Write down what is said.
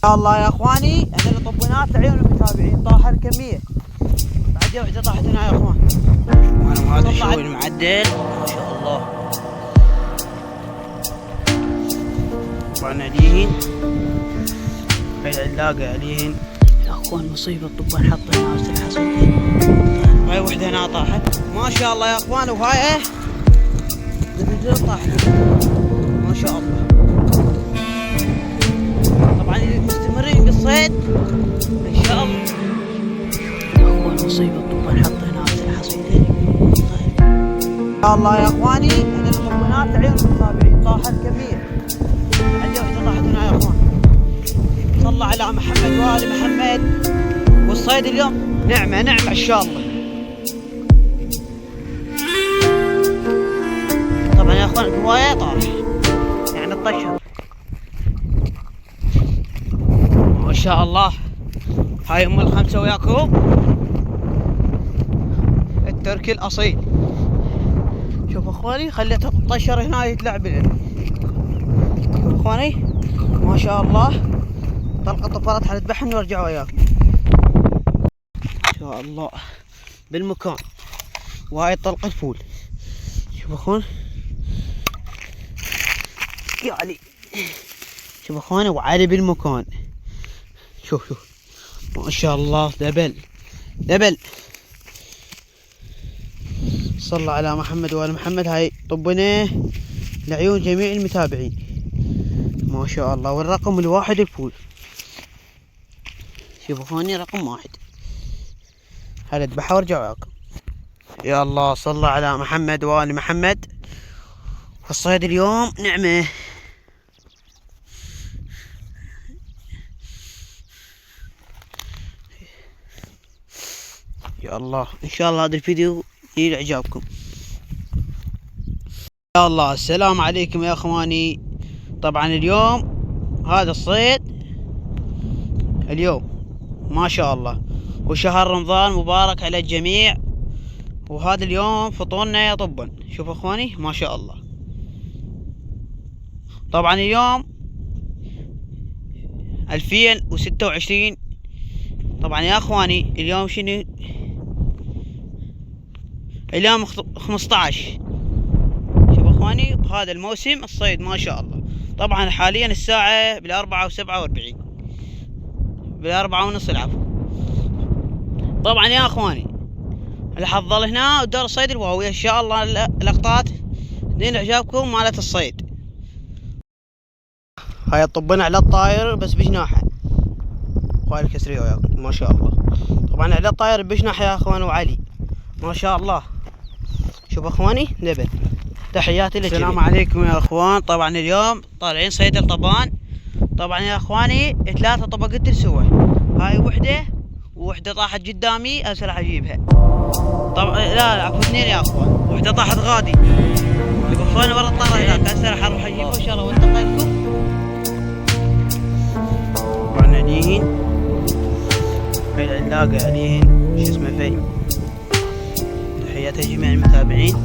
الله يا اخواني، انا اللي طبنات لعيون المتابعين طاح الكميه. بعد وحده طاحت هنا يا اخوان، وانا هذا الشوي المعدل ما شاء الله. طبعا عليهن هاي العلاقة عليهن يا اخوان مصيبه. الطبان حط هنا اسلحه صيدين. هاي وحده هنا طاحت ما شاء الله يا اخوان، وهاي الرجال طاحت ما شاء الله. طبعا مستمرين بالصيد ان شاء الله. يا اخوان مصيبه. الطبان حط هنا اسلحه صيدين. يا الله يا اخواني، انا الطبانات لعيون المتابعين طاح الكميه. بعد وحده طاحت هنا يا اخوان. صلى على محمد وآل محمد. والصيد اليوم نعمة نعمة إن شاء الله. طبعا يا أخوان الهواية طاح يعني الطشر ما شاء الله. هاي أم الخمسة وياكم التركي الأصيل. شوف أخواني خليته الطشر هنا يتلعب شوف أخواني ما شاء الله. طلقة طفرات حنذبحهم وارجع وياكم ان شاء الله بالمكان. وهاي طلقة فول. شوف اخوان يا علي، شوف اخواني وعلي بالمكان. شوف ما شاء الله دبل دبل. صلى على محمد وآل محمد. هاي طبناه لعيون جميع المتابعين ما شاء الله. والرقم الواحد الفول. شوفوا اخواني رقم واحد. هل اذبحها وارجع وياكم. يا الله صلى على محمد وآل محمد. والصيد اليوم نعمة. يا الله ان شاء الله هذا الفيديو ينال اعجابكم. يا الله السلام عليكم يا اخواني. طبعا اليوم هذا الصيد اليوم ما شاء الله، وشهر رمضان مبارك على الجميع. وهذا اليوم فطورنا يا طبا. شوفوا اخواني ما شاء الله. طبعا اليوم 2026. طبعا يا اخواني اليوم شنو؟ اليوم 15. شوفوا اخواني بهذا الموسم الصيد ما شاء الله. طبعا حاليا الساعة بال4:47 بال4:30 العفو. طبعا يا اخواني اللي حظل هنا ودار الصيد الواوي ان شاء الله لقطات دين اعجابكم مالت الصيد. هاي الطبنا على الطاير بس بجناحه. وهاي الكسرية وياكم ما شاء الله. طبعا على الطاير بجناح يا اخوان وعلي ما شاء الله. شوف اخواني دبل. تحياتي للجميع. السلام عليكم يا اخوان. طبعا اليوم طالعين صيد الطبان. طبعا يا اخواني 3 طبقات سوا. هاي وحده طاحت قدامي هسه راح اجيبها. طبعا لا عفوا 2 يا اخوان. وحده طاحت غادي. شوف اخواني ورا الطاره هناك هسه راح اروح اجيبها ان شاء الله وانتقل لكم. طبعا عليهن هاي العلاقة عليهن شو اسمه في. تحياتي لجميع المتابعين.